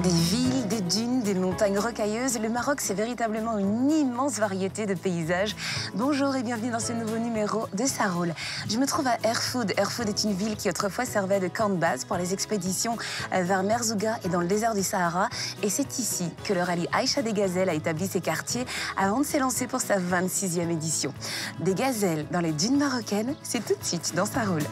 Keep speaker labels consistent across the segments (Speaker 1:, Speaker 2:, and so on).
Speaker 1: Des villes, des dunes, des montagnes rocailleuses, le Maroc, c'est véritablement une immense variété de paysages. Bonjour et bienvenue dans ce nouveau numéro de Saroul. Je me trouve à Erfoud. Erfoud est une ville qui autrefois servait de camp de base pour les expéditions vers Merzouga et dans le désert du Sahara. Et c'est ici que le rallye Aïcha des Gazelles a établi ses quartiers avant de s'élancer pour sa 26e édition. Des gazelles dans les dunes marocaines, c'est tout de suite dans Saroul.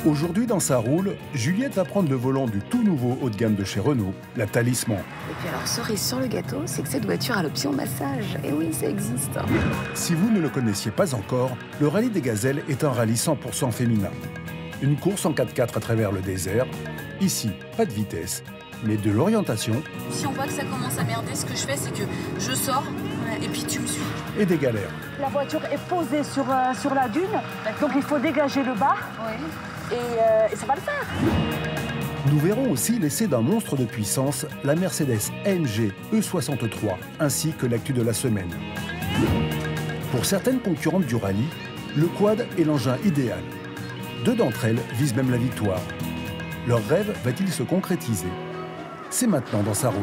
Speaker 2: Aujourd'hui, dans Saroul, Juliette va prendre le volant du tout nouveau haut de gamme de chez Renault, la Talisman.
Speaker 1: Et puis alors, cerise sur le gâteau, c'est que cette voiture a l'option massage. Et oui, ça existe.
Speaker 2: Si vous ne le connaissiez pas encore, le rallye des Gazelles est un rallye 100% féminin. Une course en 4x4 à travers le désert. Ici, pas de vitesse, mais de l'orientation.
Speaker 3: Si on voit que ça commence à merder, ce que je fais, c'est que je sors et puis tu me suis.
Speaker 2: Et des galères.
Speaker 4: La voiture est posée sur la dune, donc il faut dégager le bas.
Speaker 3: Oui.
Speaker 4: Et ça va le faire.
Speaker 2: Nous verrons aussi l'essai d'un monstre de puissance, la Mercedes AMG E63, ainsi que l'actu de la semaine. Pour certaines concurrentes du rallye, le quad est l'engin idéal. 2 d'entre elles visent même la victoire. Leur rêve va-t-il se concrétiser? C'est maintenant dans Saroul.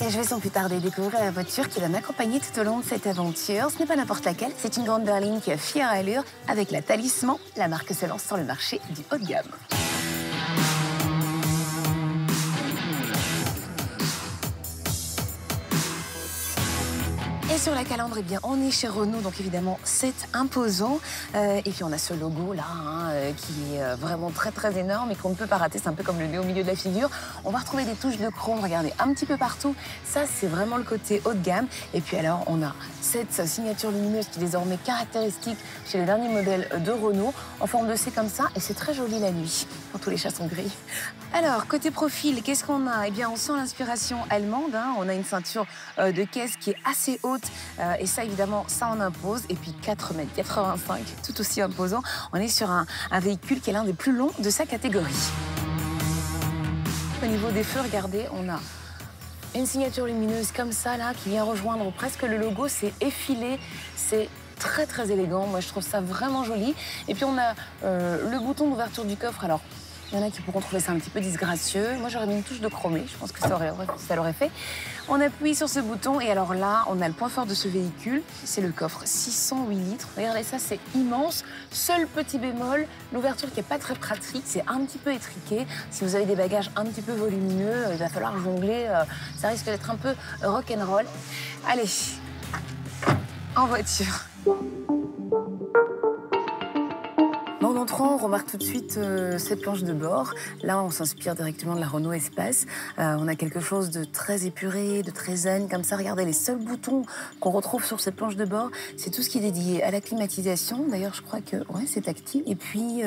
Speaker 1: Et je vais sans plus tarder découvrir la voiture qui va m'accompagner tout au long de cette aventure. Ce n'est pas n'importe laquelle, c'est une grande berline qui a fière allure. Avec la Talisman, la marque se lance sur le marché du haut de gamme. Et sur la calandre, eh bien, on est chez Renault, donc évidemment, c'est imposant. Et puis on a ce logo là, qui est vraiment très très énorme et qu'on ne peut pas rater. C'est un peu comme le nez au milieu de la figure. On va retrouver des touches de chrome, regardez, un petit peu partout. Ça, c'est vraiment le côté haut de gamme. Et puis alors, on a cette signature lumineuse qui est désormais caractéristique chez les derniers modèles de Renault, en forme de C comme ça. Et c'est très joli la nuit, quand tous les chats sont gris. Alors, côté profil, qu'est-ce qu'on a? Eh bien, on sent l'inspiration allemande. On a une ceinture de caisse qui est assez haute. Et ça, évidemment, ça en impose. Et puis 4,85 m, tout aussi imposant. On est sur un véhicule qui est l'un des plus longs de sa catégorie. Au niveau des feux, regardez, on a une signature lumineuse comme ça, là, qui vient rejoindre presque le logo. C'est effilé, c'est très, très élégant. Moi, je trouve ça vraiment joli. Et puis, on a le bouton d'ouverture du coffre. Alors, il y en a qui pourront trouver ça un petit peu disgracieux. Moi, j'aurais mis une touche de chromé. Je pense que ça l'aurait fait. On appuie sur ce bouton et alors là, on a le point fort de ce véhicule. C'est le coffre 608 litres. Regardez ça, c'est immense. Seul petit bémol, l'ouverture qui n'est pas très pratique. C'est un petit peu étriqué. Si vous avez des bagages un petit peu volumineux, il va falloir jongler. Ça risque d'être un peu rock'n'roll. Allez, en voiture. En entrant, on remarque tout de suite cette planche de bord. Là, on s'inspire directement de la Renault Espace. On a quelque chose de très épuré, de très zen, comme ça. Regardez, les seuls boutons qu'on retrouve sur cette planche de bord, c'est tout ce qui est dédié à la climatisation. D'ailleurs, je crois que ouais, c'est tactile. Et puis,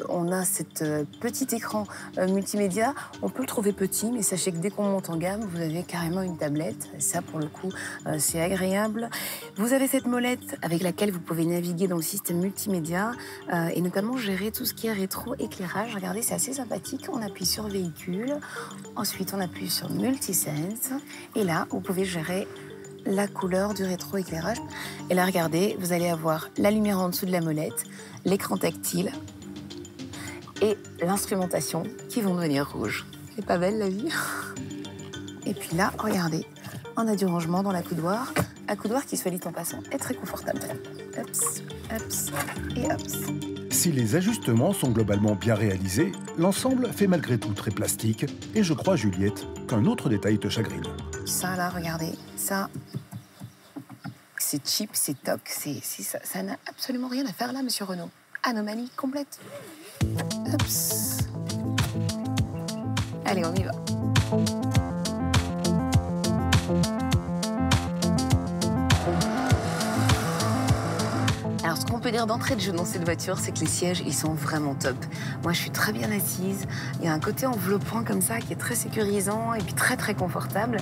Speaker 1: on a cet petit écran multimédia. On peut le trouver petit, mais sachez que dès qu'on monte en gamme, vous avez carrément une tablette. Ça, pour le coup, c'est agréable. Vous avez cette molette avec laquelle vous pouvez naviguer dans le système multimédia et notamment gérer tout ce qui est rétro-éclairage. Regardez, c'est assez sympathique. On appuie sur véhicule, ensuite on appuie sur multisense, et là, vous pouvez gérer la couleur du rétro-éclairage. Et là, regardez, vous allez avoir la lumière en dessous de la molette, l'écran tactile et l'instrumentation qui vont devenir rouges. C'est pas belle, la vie? Et puis là, regardez, on a du rangement dans la coudoir. Un coudoir qui, soit dit en passant, est très confortable. Ups, ups et ups.
Speaker 2: Si les ajustements sont globalement bien réalisés, l'ensemble fait malgré tout très plastique. Et je crois, Juliette, qu'un autre détail te chagrine.
Speaker 1: Ça, là, regardez, ça, c'est cheap, c'est toc, ça n'a absolument rien à faire là, monsieur Renault. Anomalie complète. Ups. Allez, on y va. Alors, ce qu'on peut dire d'entrée de jeu dans cette voiture, c'est que les sièges, ils sont vraiment top. Moi, je suis très bien assise. Il y a un côté enveloppant comme ça qui est très sécurisant et puis très, très confortable.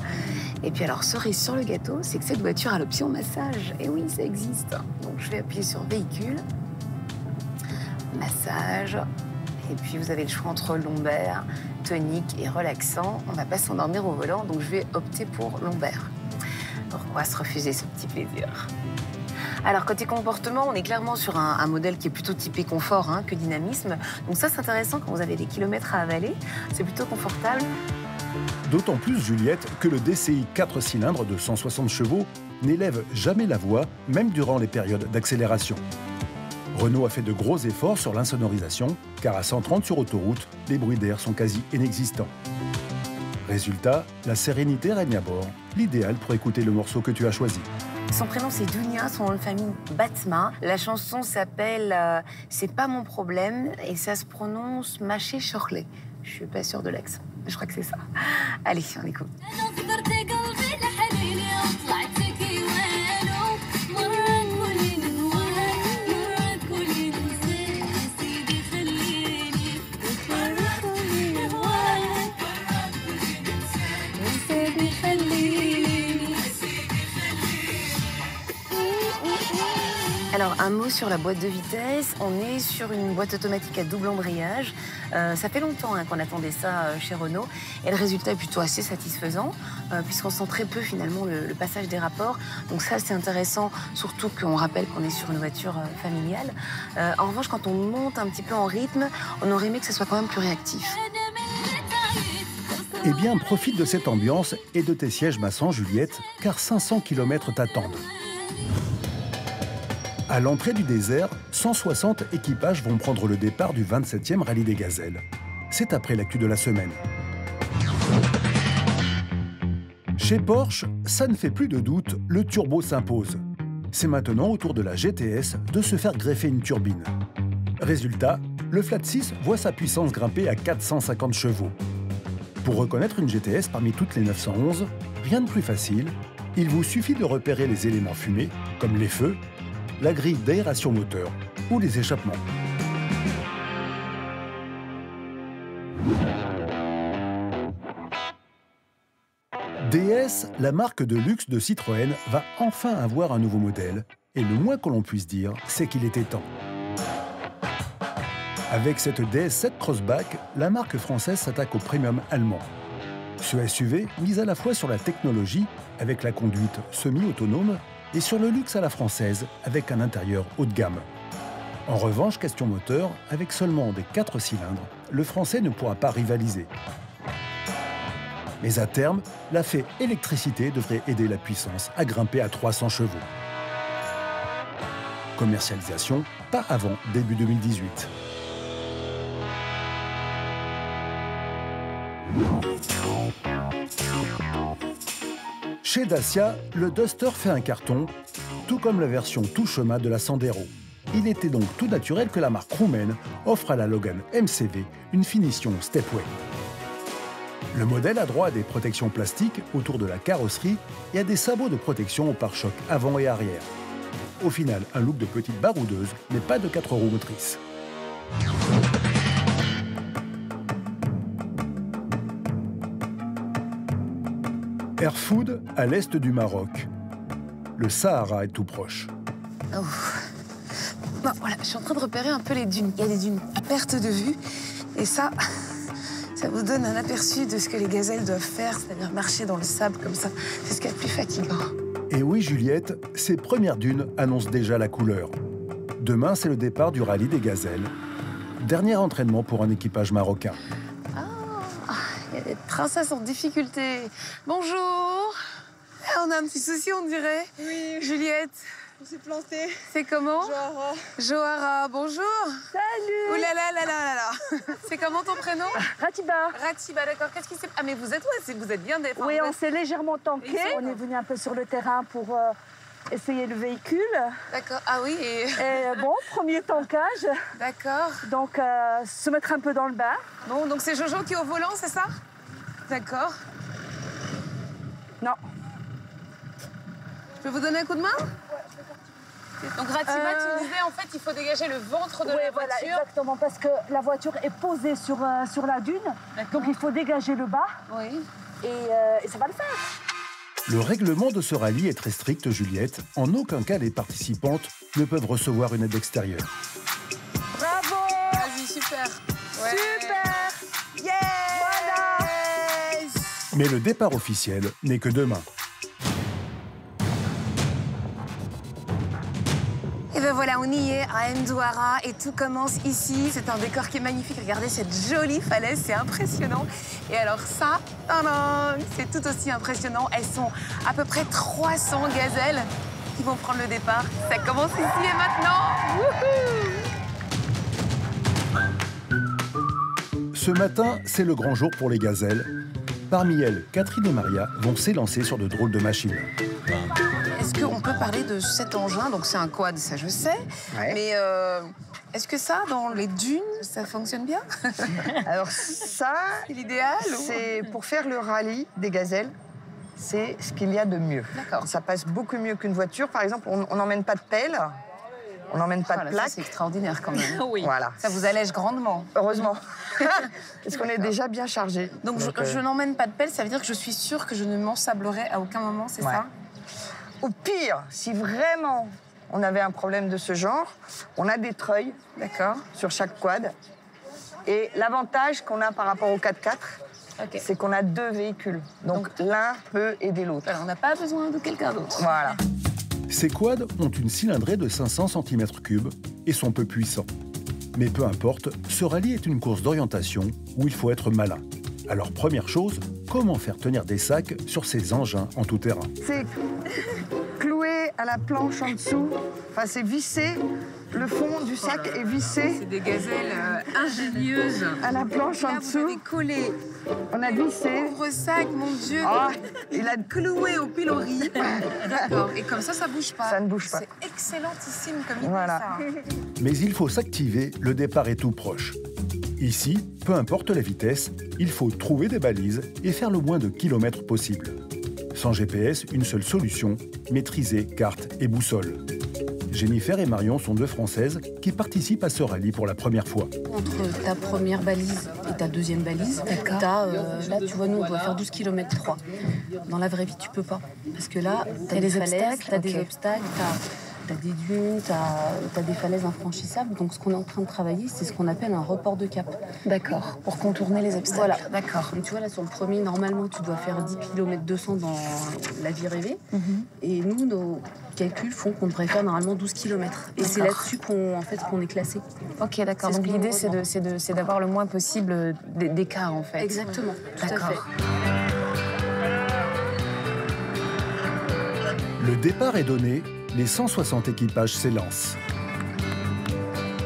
Speaker 1: Et puis alors, cerise sur le gâteau, c'est que cette voiture a l'option massage. Et oui, ça existe. Donc, je vais appuyer sur véhicule, massage. Et puis, vous avez le choix entre lombaire, tonique et relaxant. On va pas s'endormir au volant, donc je vais opter pour lombaire. Pourquoi se refuser ce petit plaisir? Alors, côté comportement, on est clairement sur un modèle qui est plutôt typé confort hein, que dynamisme. Donc ça, c'est intéressant quand vous avez des kilomètres à avaler. C'est plutôt confortable.
Speaker 2: D'autant plus, Juliette, que le DCI 4 cylindres de 160 chevaux n'élève jamais la voix, même durant les périodes d'accélération. Renault a fait de gros efforts sur l'insonorisation, car à 130 sur autoroute, les bruits d'air sont quasi inexistants. Résultat, la sérénité règne à bord, l'idéal pour écouter le morceau que tu as choisi.
Speaker 1: Son prénom, c'est Dounia, son nom de famille, Batma. La chanson s'appelle C'est pas mon problème et ça se prononce Maché Chorley. Je suis pas sûre de l'accent, je crois que c'est ça. Allez, on écoute. Alors, un mot sur la boîte de vitesse. On est sur une boîte automatique à double embrayage. Ça fait longtemps hein, qu'on attendait ça chez Renault. Et le résultat est plutôt assez satisfaisant, puisqu'on sent très peu finalement le passage des rapports. Donc ça, c'est intéressant, surtout qu'on rappelle qu'on est sur une voiture familiale. En revanche, quand on monte un petit peu en rythme, on aurait aimé que ça soit quand même plus réactif.
Speaker 2: Eh bien, profite de cette ambiance et de tes sièges massants, Juliette, car 500 km t'attendent. À l'entrée du désert, 160 équipages vont prendre le départ du 27e Rallye des Gazelles. C'est après l'actu de la semaine. Chez Porsche, ça ne fait plus de doute, le turbo s'impose. C'est maintenant au tour de la GTS de se faire greffer une turbine. Résultat, le Flat 6 voit sa puissance grimper à 450 chevaux. Pour reconnaître une GTS parmi toutes les 911, rien de plus facile. Il vous suffit de repérer les éléments fumés, comme les feux, la grille d'aération moteur ou les échappements. DS, la marque de luxe de Citroën, va enfin avoir un nouveau modèle. Et le moins que l'on puisse dire, c'est qu'il était temps. Avec cette DS7 Crossback, la marque française s'attaque au premium allemand. Ce SUV mise à la fois sur la technologie, avec la conduite semi-autonome, et sur le luxe à la française, avec un intérieur haut de gamme. En revanche, question moteur, avec seulement des 4 cylindres, le français ne pourra pas rivaliser. Mais à terme, la fée électricité devrait aider la puissance à grimper à 300 chevaux. Commercialisation, pas avant début 2018. Chez Dacia, le Duster fait un carton, tout comme la version tout chemin de la Sandero. Il était donc tout naturel que la marque roumaine offre à la Logan MCV une finition Stepway. Le modèle a droit à des protections plastiques autour de la carrosserie et à des sabots de protection au pare-choc avant et arrière. Au final, un look de petite baroudeuse, mais pas de 4 roues motrices. Erfoud, à l'est du Maroc. Le Sahara est tout proche.
Speaker 1: Oh. Bon, voilà, je suis en train de repérer un peu les dunes. Il y a des dunes à perte de vue. Et ça vous donne un aperçu de ce que les gazelles doivent faire, c'est-à-dire marcher dans le sable comme ça. C'est ce qu'il y a de plus fatigant.
Speaker 2: Et oui, Juliette, ces premières dunes annoncent déjà la couleur. Demain, c'est le départ du rallye des gazelles. Dernier entraînement pour un équipage marocain.
Speaker 1: Il y a des princesses en difficulté. Bonjour. On a un petit souci, on dirait.
Speaker 5: Oui.
Speaker 1: Juliette.
Speaker 5: On s'est planté.
Speaker 1: C'est comment?
Speaker 5: Johara.
Speaker 1: Johara, bonjour.
Speaker 4: Salut.
Speaker 1: Ouh là là là là là là. C'est comment ton prénom?
Speaker 4: Ratiba.
Speaker 1: Ratiba, d'accord. Qu'est-ce qui s'est... Ah, mais vous êtes où? Vous êtes bien... Enfin,
Speaker 4: Oui,
Speaker 1: vous
Speaker 4: on
Speaker 1: êtes...
Speaker 4: s'est légèrement tanké. On est venu un peu sur le terrain pour essayer le véhicule.
Speaker 1: D'accord. Ah oui,
Speaker 4: Et bon, premier tankage.
Speaker 1: D'accord.
Speaker 4: Donc, se mettre un peu dans le bain.
Speaker 1: Bon, donc c'est Jojo qui est au volant, c'est ça? D'accord.
Speaker 4: Non.
Speaker 1: Je peux vous donner un coup de main? Donc Ratiba, tu me disais, en fait, il faut dégager le ventre de la voiture.
Speaker 4: Voilà, exactement, parce que la voiture est posée sur la dune. Donc il faut dégager le bas.
Speaker 1: Oui.
Speaker 4: Et ça va le faire.
Speaker 2: Le règlement de ce rallye est très strict, Juliette. En aucun cas, les participantes ne peuvent recevoir une aide extérieure.
Speaker 4: Bravo.
Speaker 1: Vas-y, super. Ouais.
Speaker 4: Super.
Speaker 1: Yeah.
Speaker 4: Voilà.
Speaker 2: Mais le départ officiel n'est que demain.
Speaker 1: On y est à Ndouara et tout commence ici. C'est un décor qui est magnifique. Regardez cette jolie falaise, c'est impressionnant. Et alors ça, c'est tout aussi impressionnant. Elles sont à peu près 300 gazelles qui vont prendre le départ. Ça commence ici et maintenant. Wouhou!
Speaker 2: Ce matin, c'est le grand jour pour les gazelles. Parmi elles, Catherine et Maria vont s'élancer sur de drôles de machines.
Speaker 1: Est-ce qu'on peut parler de cet engin? Donc c'est un quad, ça je sais.
Speaker 5: Ouais.
Speaker 1: Mais est-ce que ça, dans les dunes, ça fonctionne bien?
Speaker 5: Alors ça,
Speaker 1: C'est l'idéal ou...
Speaker 5: c'est pour faire le rallye des gazelles. C'est ce qu'il y a de mieux.
Speaker 1: D'accord.
Speaker 5: Ça passe beaucoup mieux qu'une voiture. Par exemple, on n'emmène pas de pelle, on n'emmène pas
Speaker 1: Voilà,
Speaker 5: de
Speaker 1: ça,
Speaker 5: plaque.
Speaker 1: c'est extraordinaire quand même.
Speaker 3: Oui.
Speaker 5: Voilà.
Speaker 1: Ça vous allège grandement.
Speaker 5: Heureusement. Parce qu'on est déjà bien chargé.
Speaker 1: Donc je n'emmène pas de pelle, ça veut dire que je suis sûre que je ne m'ensablerai à aucun moment, c'est
Speaker 5: Ouais.
Speaker 1: ça?
Speaker 5: Au pire, si vraiment on avait un problème de ce genre, on a des treuils
Speaker 1: D'accord.
Speaker 5: sur chaque quad. Et l'avantage qu'on a par rapport au 4x4,
Speaker 1: Ok.
Speaker 5: c'est qu'on a 2 véhicules. Donc l'un peut aider l'autre.
Speaker 1: Voilà, on n'a pas besoin de quelqu'un d'autre.
Speaker 5: Voilà.
Speaker 2: Ces quads ont une cylindrée de 500 cm3 et sont peu puissants. Mais peu importe, ce rallye est une course d'orientation où il faut être malin. Alors première chose, comment faire tenir des sacs sur ces engins en tout terrain?
Speaker 5: C'est cloué à la planche en dessous. Enfin, c'est vissé. Le fond du sac est vissé
Speaker 1: C'est des gazelles ingénieuses.
Speaker 5: à la planche en
Speaker 1: Là, vous
Speaker 5: dessous.
Speaker 1: avez collé
Speaker 5: On a vissé.
Speaker 1: ouvre-sac, mon Dieu.
Speaker 5: Ah, il a
Speaker 1: Cloué au pilori. D'accord. Et comme ça bouge pas.
Speaker 5: Ça ne bouge pas.
Speaker 1: C'est excellentissime comme idée,
Speaker 5: Voilà.
Speaker 1: ça.
Speaker 2: Mais il faut s'activer, le départ est tout proche. Ici, peu importe la vitesse, il faut trouver des balises et faire le moins de kilomètres possible. Sans GPS, une seule solution, maîtriser carte et boussole. Jennifer et Marion sont 2 Françaises qui participent à ce rallye pour la première fois.
Speaker 6: Entre ta première balise et ta deuxième balise, là, tu vois, nous, on doit faire 12 km 3. Dans la vraie vie, tu peux pas. Parce que là, tu as des falaises, tu as des obstacles, tu as des dunes, tu as des falaises infranchissables. Donc, ce qu'on est en train de travailler, c'est ce qu'on appelle un report de cap.
Speaker 1: D'accord. Pour contourner les obstacles.
Speaker 6: Voilà.
Speaker 1: D'accord.
Speaker 6: Donc, tu vois, là, sur le premier, normalement, tu dois faire 10 km 200 dans la vie rêvée. Et nous, nos calculs font qu'on devrait faire normalement 12 km. Et c'est
Speaker 1: D'accord.
Speaker 6: là-dessus qu'on est classé.
Speaker 1: Ok, d'accord.
Speaker 6: C'est ce
Speaker 1: Donc
Speaker 6: qu'on
Speaker 1: l'idée,
Speaker 6: ressent.
Speaker 1: c'est d'avoir le moins possible d'écart, en fait.
Speaker 6: Exactement. Tout à fait.
Speaker 1: D'accord.
Speaker 2: Le départ est donné, les 160 équipages s'élancent.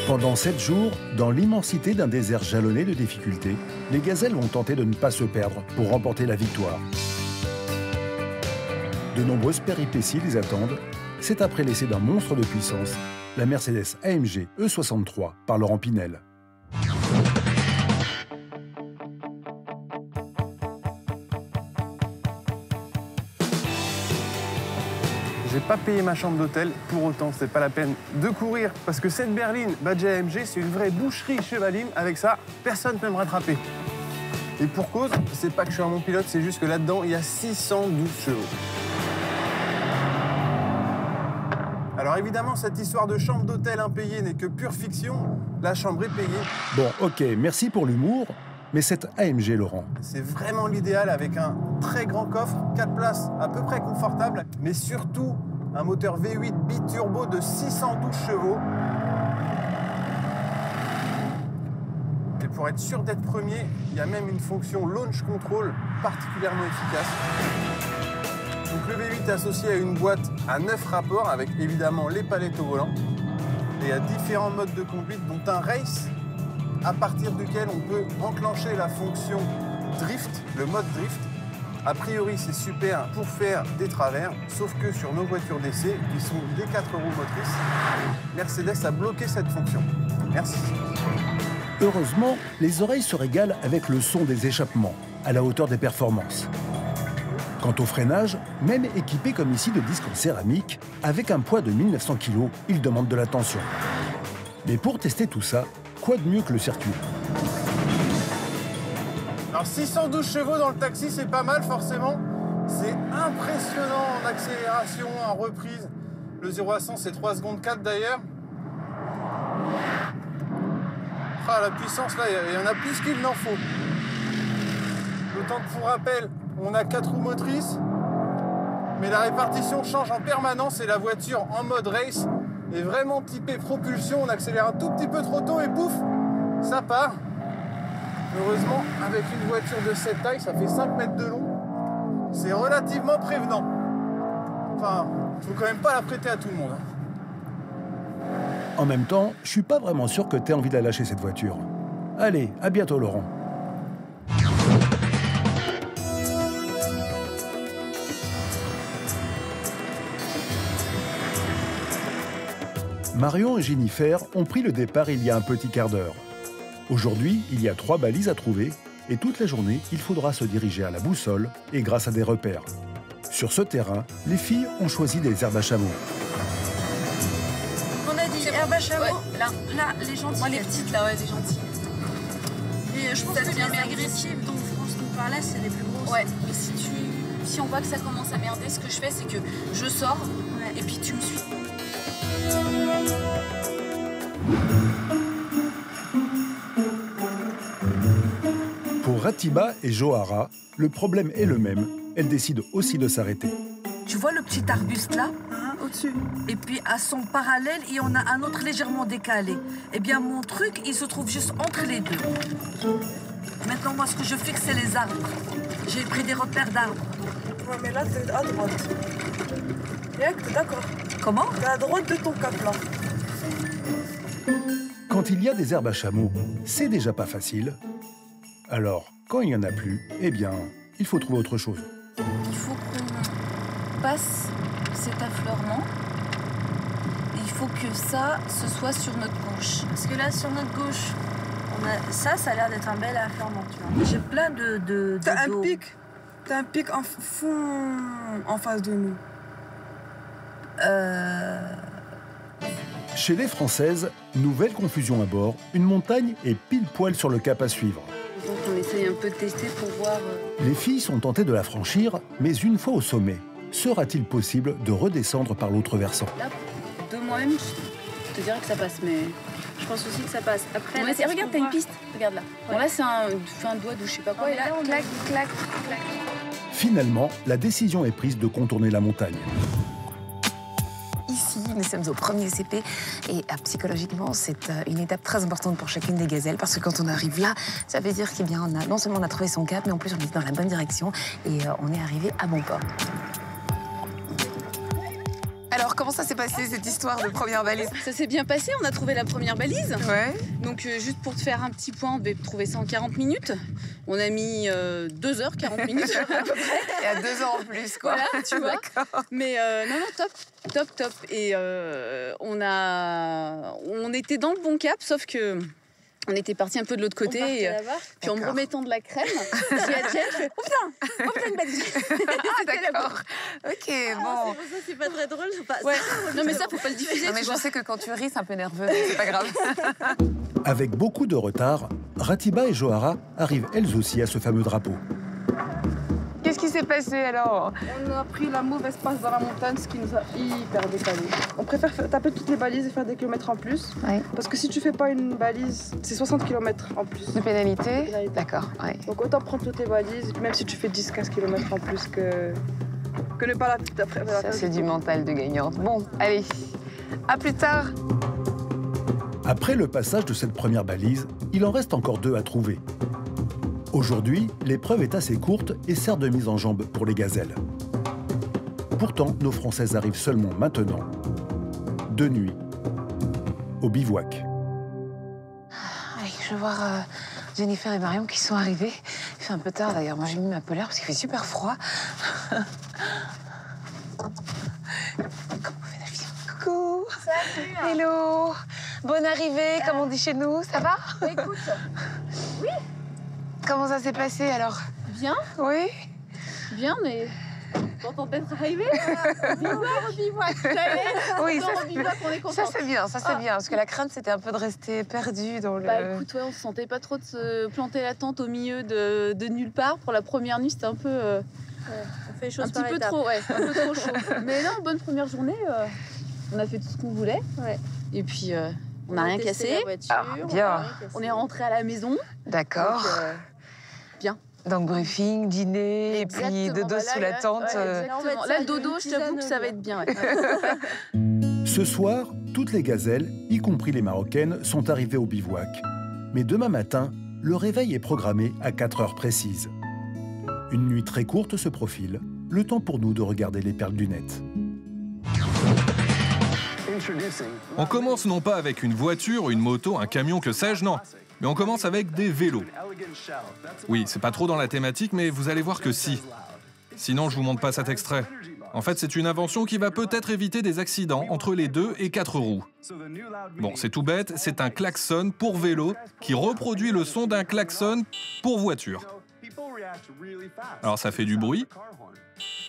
Speaker 2: Pendant 7 jours, dans l'immensité d'un désert jalonné de difficultés, les gazelles vont tenter de ne pas se perdre pour remporter la victoire. De nombreuses péripéties les attendent. C'est après l'essai d'un monstre de puissance, la Mercedes AMG E63 par Laurent Pinel.
Speaker 7: J'ai pas payé ma chambre d'hôtel, pour autant, c'est pas la peine de courir. Parce que cette berline Badge AMG, c'est une vraie boucherie chevaline. Avec ça, personne ne peut me rattraper. Et pour cause, c'est pas que je suis un bon pilote, c'est juste que là-dedans, il y a 612 chevaux. Alors évidemment, cette histoire de chambre d'hôtel impayée n'est que pure fiction. La chambre est payée.
Speaker 2: Bon, ok, merci pour l'humour, mais cette AMG, Laurent,
Speaker 7: C'est vraiment l'idéal avec un très grand coffre, 4 places à peu près confortable, mais surtout un moteur V8 biturbo de 612 chevaux. Et pour être sûr d'être premier, il y a même une fonction launch control particulièrement efficace. Donc le V8 est associé à une boîte à 9 rapports avec évidemment les palettes au volant et à différents modes de conduite dont un race à partir duquel on peut enclencher la fonction drift, le mode drift. A priori, c'est super pour faire des travers, sauf que sur nos voitures d'essai, qui sont des 4 roues motrices, Mercedes a bloqué cette fonction. Merci.
Speaker 2: heureusement, les oreilles se régalent avec le son des échappements, à la hauteur des performances. Quant au freinage, même équipé comme ici de disques en céramique, avec un poids de 1900 kg, il demande de l'attention. Mais pour tester tout ça, quoi de mieux que le circuit?
Speaker 7: Alors 612 chevaux dans le taxi, c'est pas mal forcément. C'est impressionnant en accélération, en reprise. Le 0 à 100, c'est 3 secondes 4 d'ailleurs. Ah, la puissance là, il y en a plus qu'il n'en faut. D'autant que pour rappel, on a 4 roues motrices, mais la répartition change en permanence et la voiture en mode race Et vraiment typé propulsion, on accélère un tout petit peu trop tôt et pouf, ça part. Heureusement, avec une voiture de cette taille, ça fait 5 mètres de long. C'est relativement prévenant. Enfin, faut quand même pas la prêter à tout le monde.
Speaker 2: En même temps, je suis pas vraiment sûr que tu aies envie de la lâcher, cette voiture. Allez, à bientôt, Laurent. Marion et Jennifer ont pris le départ il y a un petit quart d'heure. Aujourd'hui, il y a 3 balises à trouver et toute la journée, il faudra se diriger à la boussole et grâce à des repères. Sur ce terrain, les filles ont choisi des herbes à chameau.
Speaker 3: On a dit herbe à chameau.
Speaker 6: Ouais, là, les gentilles.
Speaker 3: Moi, les petites, là, ouais, les gentilles.
Speaker 6: Et je pense que les agressives dont France nous parlait, c'est les plus grosses.
Speaker 3: Ouais, mais si on voit que ça commence à merder, ce que je fais, c'est que je sors et puis tu me suis.
Speaker 2: Pour Ratiba et Johara, le problème est le même. Elles décident aussi de s'arrêter.
Speaker 4: Tu vois le petit arbuste là?
Speaker 5: Au-dessus.
Speaker 4: Et puis à son parallèle, il y en a un autre légèrement décalé. Eh bien, mon truc, il se trouve juste entre les deux. Maintenant, moi, ce que je fixe, c'est les arbres. J'ai pris des repères d'arbres.
Speaker 5: Ouais, mais là, t'es à droite. T'es d'accord?
Speaker 4: Comment?
Speaker 5: T'es à droite de ton cap, là.
Speaker 2: Quand il y a des herbes à chameau, c'est déjà pas facile. Alors, quand il n'y en a plus, eh bien, il faut trouver autre chose.
Speaker 6: Il faut qu'on passe cet affleurement. Et il faut que ça, ce soit sur notre gauche. Parce que là, sur notre gauche, ça a l'air d'être un bel affleurement, tu vois.
Speaker 4: J'ai plein de
Speaker 5: T'as
Speaker 4: dos.
Speaker 5: un pic en fond en face de nous.
Speaker 2: Chez les Françaises, nouvelle confusion à bord, une montagne est pile poil sur le cap à suivre.
Speaker 6: Donc on essaye un peu de tester pour voir...
Speaker 2: Les filles sont tentées de la franchir, mais une fois au sommet, sera-t-il possible de redescendre par l'autre versant?
Speaker 6: Là, de moi-même, je te dirais que ça passe, mais je pense aussi que ça passe. Après, là, regarde, t'as une piste. Regarde là. Ouais. Bon, là, c'est un doigt de je sais pas quoi. Et là, on clac, clac, clac.
Speaker 2: Finalement, la décision est prise de contourner la montagne.
Speaker 1: Ici, nous sommes au premier CP et psychologiquement, c'est une étape très importante pour chacune des gazelles parce que quand on arrive là, ça veut dire qu'il non seulement on a trouvé son cap, mais en plus on est dans la bonne direction et on est arrivé à bon port. Alors, comment ça s'est passé, cette histoire de première balise?
Speaker 6: Ça s'est bien passé, on a trouvé la première balise.
Speaker 1: Ouais.
Speaker 6: Donc, juste pour te faire un petit point, on devait trouver ça en 40 minutes. On a mis 2 heures, 40 minutes à peu près.
Speaker 1: Et à 2 ans en plus, quoi.
Speaker 6: Voilà, tu vois. Mais non, top. Et on était dans le bon cap, sauf que... On était parti un peu de l'autre côté, et puis en me remettant de la crème, j'ai dit à Jen, je fais oh putain, une balise.
Speaker 1: Ah d'accord, ok, bon.
Speaker 6: C'est pour ça, c'est pas très drôle. Ouais. Non mais ça, faut pas le diffuser.
Speaker 1: Non mais je sais que quand tu ris, c'est un peu nerveux, c'est pas grave.
Speaker 2: Avec beaucoup de retard, Ratiba et Johara arrivent elles aussi à ce fameux drapeau.
Speaker 1: Qu'est-ce qui s'est passé alors?
Speaker 5: On a pris la mauvaise passe dans la montagne, ce qui nous a hyper décalé. On préfère taper toutes les balises et faire des kilomètres en plus.
Speaker 1: Ouais.
Speaker 5: Parce que si tu fais pas une balise, c'est 60 km en plus.
Speaker 1: De pénalité? D'accord, ouais.
Speaker 5: Donc autant prendre toutes les balises, même si tu fais 10-15 km en plus que ne pas la d'après.
Speaker 1: Ça, c'est du mental de gagnante. Bon, allez, à plus tard.
Speaker 2: Après le passage de cette première balise, il en reste encore 2 à trouver. Aujourd'hui, l'épreuve est assez courte et sert de mise en jambe pour les gazelles. Pourtant, nos Françaises arrivent seulement maintenant, de nuit, au bivouac.
Speaker 1: Allez, je vais voir Jennifer et Marion qui sont arrivées. Il fait un peu tard d'ailleurs, moi j'ai mis ma polaire parce qu'il fait super froid. Comment on fait la fille? Coucou.
Speaker 3: Salut.
Speaker 1: Hello. Bonne arrivée, comme on dit chez nous, ça va?
Speaker 3: Écoute, oui.
Speaker 1: Comment ça s'est passé alors?
Speaker 6: Bien,
Speaker 1: Oui.
Speaker 6: bien, mais content d'être arrivé.
Speaker 3: Au bivouac.
Speaker 1: Oui,
Speaker 6: On est content.
Speaker 1: ça c'est bien, parce que la crainte c'était un peu de rester perdu dans le...
Speaker 6: Bah écoute, ouais, on se sentait pas trop de se planter la tente au milieu de nulle part. Pour la première nuit, c'était un peu...
Speaker 3: On fait les choses
Speaker 6: un petit peu trop, ouais, un peu trop chaud. Mais non, bonne première journée. On a fait tout ce qu'on voulait. Ouais. Et puis, on n'a rien cassé.
Speaker 1: Bien.
Speaker 6: On est rentré à la maison.
Speaker 1: D'accord.
Speaker 6: Bien.
Speaker 1: Donc briefing, dîner,
Speaker 6: Exactement.
Speaker 1: et puis dodo sous la tente.
Speaker 6: Exactement. Là, le dodo, je t'avoue que ça va être bien. Ouais.
Speaker 2: Ce soir, toutes les gazelles, y compris les marocaines, sont arrivées au bivouac. Mais demain matin, le réveil est programmé à 4 heures précises. Une nuit très courte se profile, le temps pour nous de regarder les perles du net.
Speaker 8: On commence non pas avec une voiture, une moto, un camion, que sais-je, non. Mais on commence avec des vélos. Oui, c'est pas trop dans la thématique, mais vous allez voir que si. Sinon, je vous montre pas cet extrait. En fait, c'est une invention qui va peut-être éviter des accidents entre les 2 et 4 roues. Bon, c'est tout bête, c'est un klaxon pour vélo qui reproduit le son d'un klaxon pour voiture. Alors ça fait du bruit.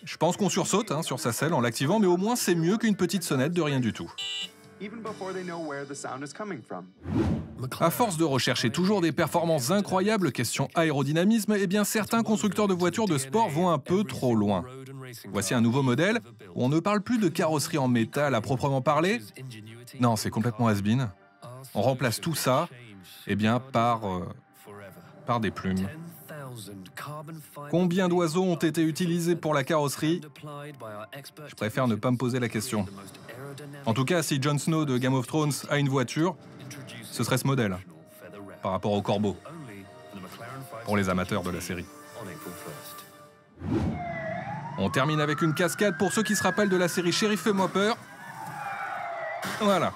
Speaker 8: Je pense qu'on sursaute sur sa selle en l'activant, mais au moins c'est mieux qu'une petite sonnette de rien du tout. À force de rechercher toujours des performances incroyables, question aérodynamisme, eh bien certains constructeurs de voitures de sport vont un peu trop loin. Voici un nouveau modèle où on ne parle plus de carrosserie en métal à proprement parler. Non, c'est complètement has-been. On remplace tout ça par des plumes. Combien d'oiseaux ont été utilisés pour la carrosserie? Je préfère ne pas me poser la question. En tout cas, si Jon Snow de Game of Thrones a une voiture, ce serait ce modèle, par rapport au corbeau, pour les amateurs de la série. On termine avec une cascade pour ceux qui se rappellent de la série Shérif Fais-moi peur. Voilà.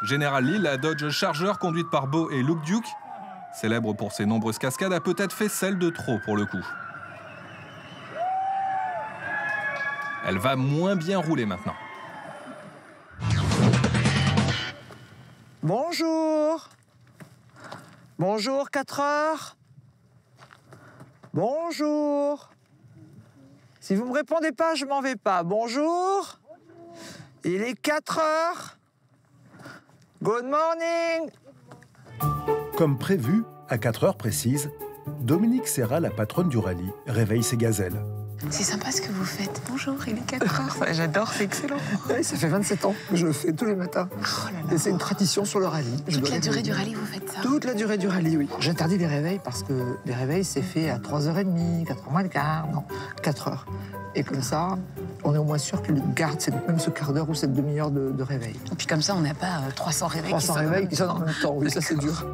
Speaker 8: General Lee, la Dodge Charger conduite par Beau et Luke Duke, célèbre pour ses nombreuses cascades, a peut-être fait celle de trop pour le coup. Elle va moins bien rouler maintenant.
Speaker 5: Bonjour. Bonjour, 4 heures. Bonjour. Si vous ne me répondez pas, je m'en vais pas. Bonjour. Il est 4 heures. Good morning.
Speaker 2: Comme prévu, à 4 heures précises, Dominique Serra, la patronne du rallye, réveille ses gazelles.
Speaker 1: C'est sympa ce que vous faites. Bonjour, il est 4 heures. J'adore, c'est excellent.
Speaker 5: Oui, ça fait 27 ans que je le fais tous les matins.
Speaker 1: Oh là là.
Speaker 5: Et c'est une tradition sur le rallye.
Speaker 1: Toute la durée du rallye, vous faites ça?
Speaker 5: Toute la durée du rallye, oui. J'interdis les réveils parce que les réveils, c'est fait à 3h30, 4h moins le quart, non, 4 heures. Et comme ça, on est au moins sûr qu'il garde même ce quart d'heure ou cette demi-heure de réveil.
Speaker 1: Et puis comme ça, on n'a pas 300 réveils
Speaker 5: 300 réveils qui sonnent en même temps, oui, ça c'est dur.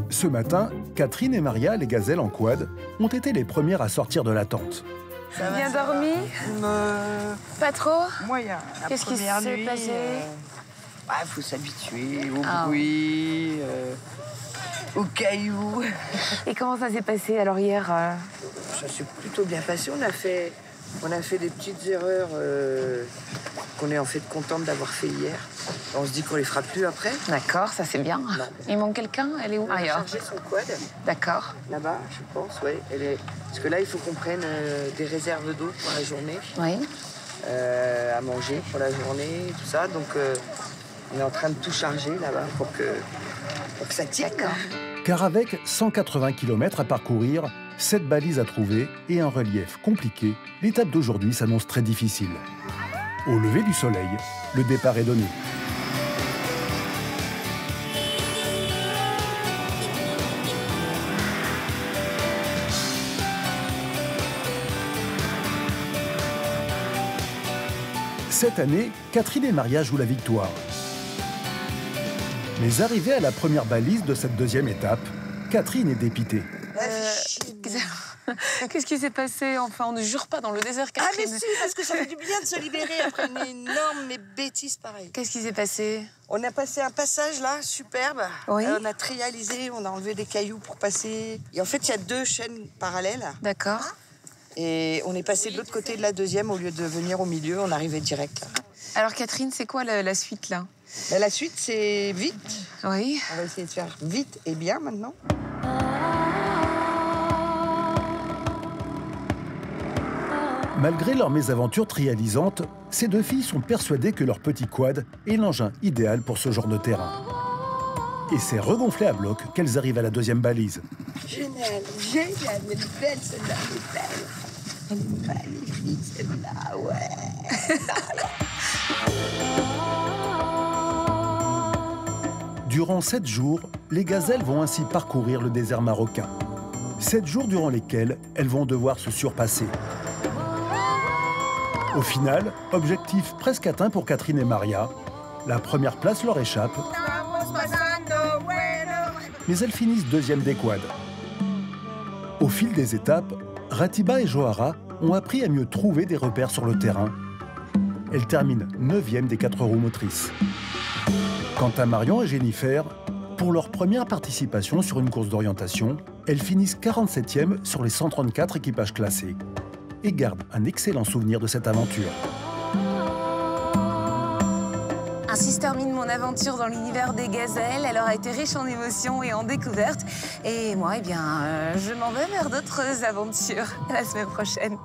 Speaker 2: Ce matin, Catherine et Maria, les gazelles en quad, ont été les premières à sortir de la tente.
Speaker 1: Bien dormi? Pas trop?
Speaker 9: Moyen.
Speaker 1: Qu'est-ce qui s'est passé?
Speaker 9: Il faut s'habituer au bruit, aux cailloux.
Speaker 1: Et comment ça s'est passé alors hier?
Speaker 9: Ça s'est plutôt bien passé. On a fait des petites erreurs qu'on est en fait contente d'avoir fait hier. On se dit qu'on les fera plus après.
Speaker 1: D'accord, ça c'est bien.
Speaker 9: Non.
Speaker 1: Il manque quelqu'un? Elle est où?
Speaker 9: On a chargé son quad.
Speaker 1: D'accord.
Speaker 9: Là-bas, je pense, oui. Parce que là, il faut qu'on prenne des réserves d'eau pour la journée.
Speaker 1: Oui.
Speaker 9: À manger pour la journée, tout ça. Donc, on est en train de tout charger là-bas pour que ça tienne.
Speaker 1: D'accord.
Speaker 2: Car avec 180 km à parcourir, 7 balises à trouver et un relief compliqué, l'étape d'aujourd'hui s'annonce très difficile. Au lever du soleil, le départ est donné. Cette année, Catherine et Maria jouent la victoire. Mais arrivée à la première balise de cette deuxième étape, Catherine est dépitée.
Speaker 1: Qu'est-ce qui s'est passé? Enfin, on ne jure pas dans le désert, Catherine.
Speaker 9: Ah mais si, parce que ça fait du bien de se libérer après une énorme bêtise pareille.
Speaker 1: Qu'est-ce qui s'est passé?
Speaker 9: On a passé un passage là, superbe.
Speaker 1: Oui.
Speaker 9: On a trialisé, on a enlevé des cailloux pour passer. Et en fait, il y a 2 chaînes parallèles.
Speaker 1: D'accord.
Speaker 9: Et on est passé de l'autre côté de la deuxième au lieu de venir au milieu, on arrivait direct là.
Speaker 1: Alors Catherine, c'est quoi la suite là?
Speaker 9: La suite, c'est vite.
Speaker 1: Oui.
Speaker 9: On va essayer de faire vite et bien maintenant.
Speaker 2: Malgré leur mésaventure trialisante, ces 2 filles sont persuadées que leur petit quad est l'engin idéal pour ce genre de terrain. Et c'est regonflé à bloc qu'elles arrivent à la deuxième balise.
Speaker 9: Génial, génial, elle est belle celle-là, elle est belle. Elle est magnifique celle-là, ouais.
Speaker 2: Durant 7 jours, les gazelles vont ainsi parcourir le désert marocain. 7 jours durant lesquels elles vont devoir se surpasser. Au final, objectif presque atteint pour Catherine et Maria, La première place leur échappe, mais elles finissent deuxième des quads. Au fil des étapes, Ratiba et Johara ont appris à mieux trouver des repères sur le terrain. Elles terminent 9e des 4 roues motrices. Quant à Marion et Jennifer, pour leur première participation sur une course d'orientation, elles finissent 47e sur les 134 équipages classés et gardent un excellent souvenir de cette aventure.
Speaker 1: Ainsi se termine mon aventure dans l'univers des gazelles. Elle aura été riche en émotions et en découvertes. Et moi, eh bien, je m'en vais vers d'autres aventures. À la semaine prochaine.